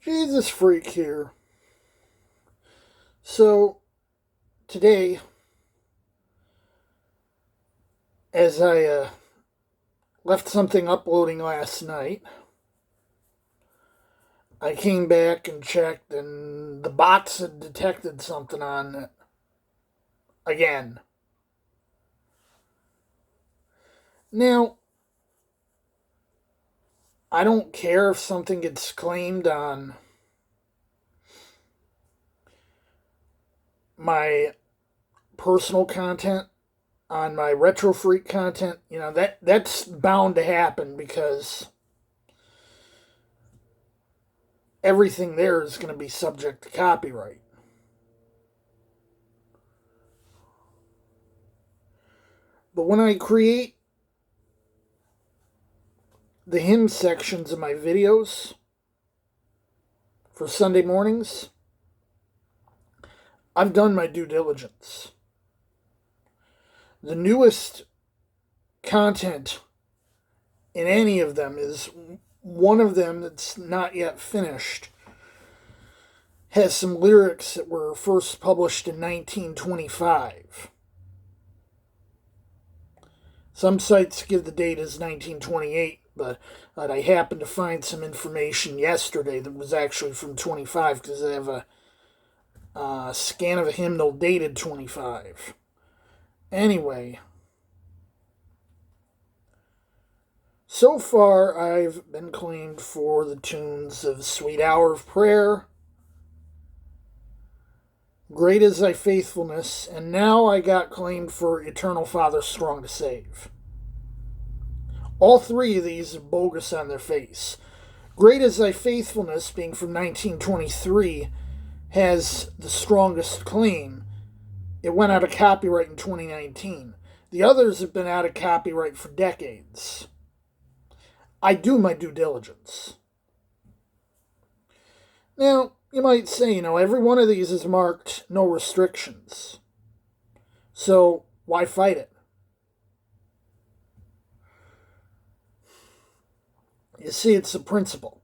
Jesus freak here. So, today, as I left something uploading last night, I came back and checked, and the bots had detected something on it again. Now, I don't care if something gets claimed on my personal content, on my retro freak content. That's bound to happen because everything there is going to be subject to copyright. But when I create the hymn sections of my videos for Sunday mornings, I've done my due diligence. The newest content in any of them is one of them that's not yet finished. Has some lyrics that were first published in 1925. Some sites give the date as 1928, but I happened to find some information yesterday that was actually from 25 because I have a scan of a hymnal dated 25. Anyway, so far I've been claimed for the tunes of Sweet Hour of Prayer, Great is Thy Faithfulness, and now I got claimed for Eternal Father Strong to Save. All three of these are bogus on their face. Great is Thy Faithfulness, being from 1923, has the strongest claim. It went out of copyright in 2019. The others have been out of copyright for decades. I do my due diligence. Now, you might say, every one of these is marked no restrictions. So, why fight it? You see, it's a principle.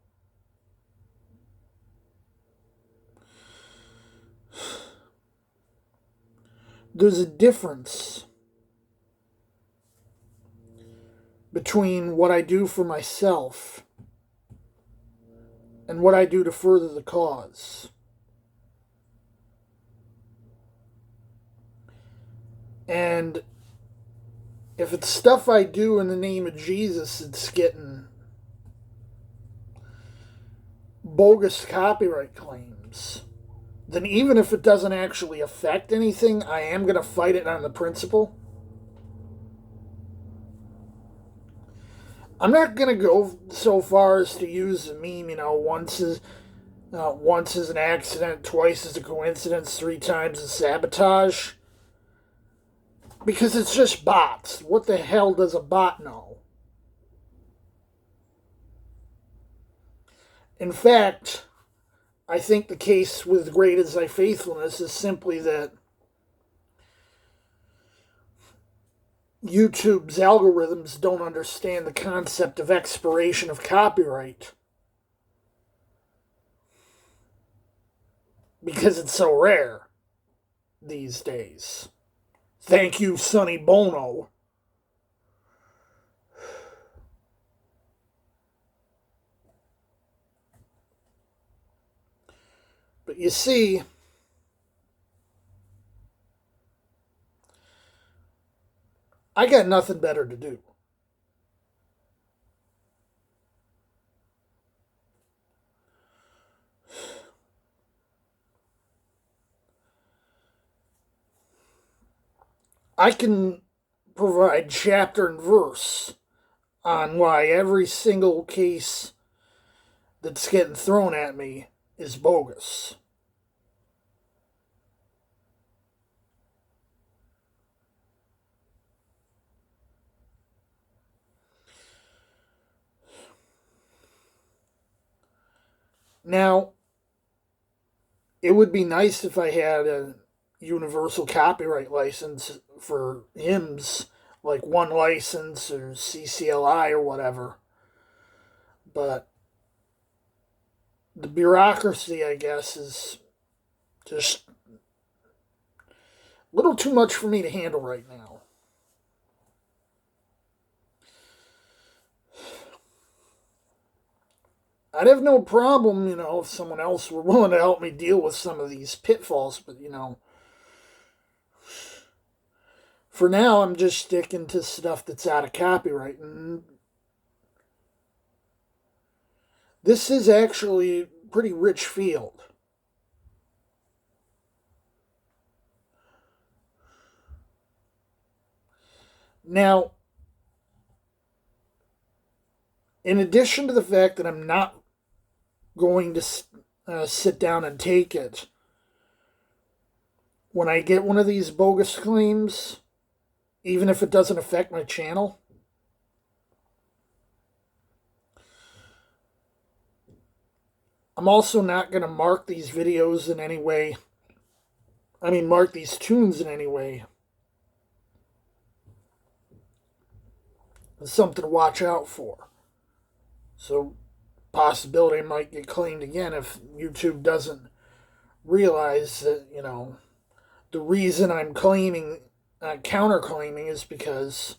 There's a difference between what I do for myself and what I do to further the cause. And if it's stuff I do in the name of Jesus, it's getting bogus copyright claims, then even if it doesn't actually affect anything, I am going to fight it on the principle. I'm not going to go so far as to use a meme, once is an accident, twice is a coincidence, three times is sabotage. Because it's just bots. What the hell does a bot know? In fact, I think the case with Great is Thy Faithfulness is simply that YouTube's algorithms don't understand the concept of expiration of copyright because it's so rare these days. Thank you, Sonny Bono. But you see, I got nothing better to do. I can provide chapter and verse on why every single case that's getting thrown at me is bogus. Now, it would be nice if I had a universal copyright license for hymns, like one license or CCLI or whatever. But the bureaucracy, I guess, is just a little too much for me to handle right now. I'd have no problem, if someone else were willing to help me deal with some of these pitfalls, but, for now, I'm just sticking to stuff that's out of copyright. And this is actually a pretty rich field. Now, in addition to the fact that I'm not going to sit down and take it, when I get one of these bogus claims, even if it doesn't affect my channel, I'm also not going to mark these videos in any way. Mark these tunes in any way. It's something to watch out for. So, possibility I might get claimed again if YouTube doesn't realize that, the reason I'm counterclaiming is because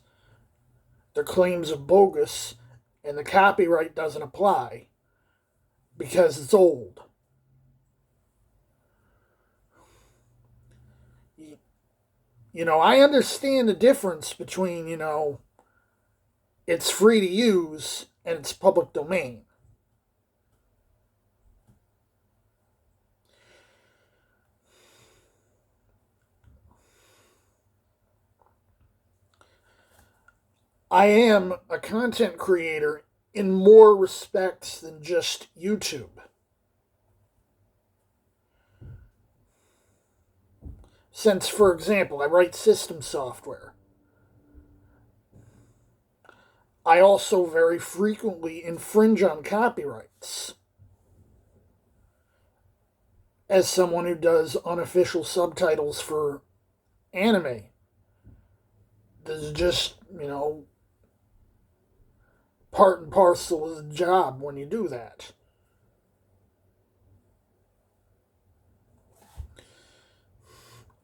their claims are bogus and the copyright doesn't apply because it's old. I understand the difference between, it's free to use and it's public domain. I am a content creator in more respects than just YouTube. Since, for example, I write system software. I also very frequently infringe on copyrights. As someone who does unofficial subtitles for anime, this is just, part and parcel of the job when you do that.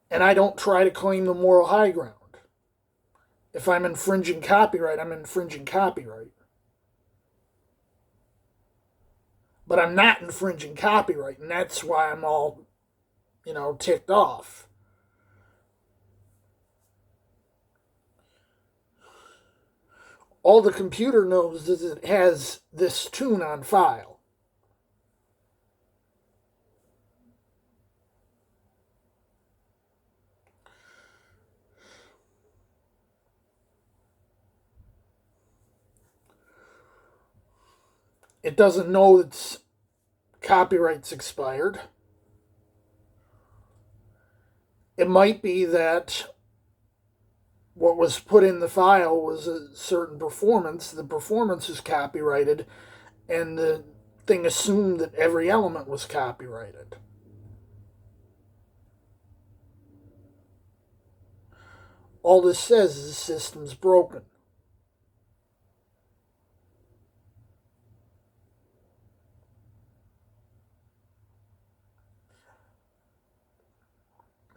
And I don't try to claim the moral high ground. If I'm infringing copyright, I'm infringing copyright. But I'm not infringing copyright, and that's why I'm all, ticked off. All the computer knows is it has this tune on file. It doesn't know its copyright's expired. It might be that what was put in the file was a certain performance. The performance is copyrighted, and the thing assumed that every element was copyrighted. All this says is the system's broken.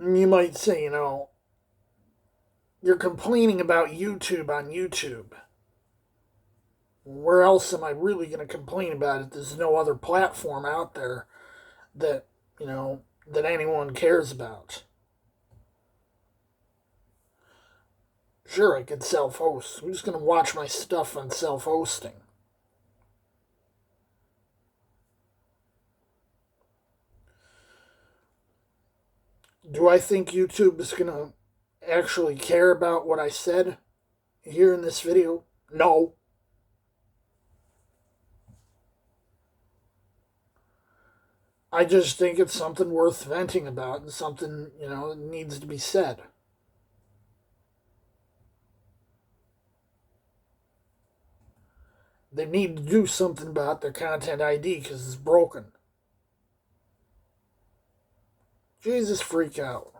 You might say, you're complaining about YouTube on YouTube. Where else am I really going to complain about it? There's no other platform out there that, that anyone cares about. Sure, I could self-host. I'm just going to watch my stuff on self-hosting. Do I think YouTube is going to actually care about what I said here in this video? No. I just think it's something worth venting about and something, that needs to be said. They need to do something about their content ID because it's broken. Jesus, freak out.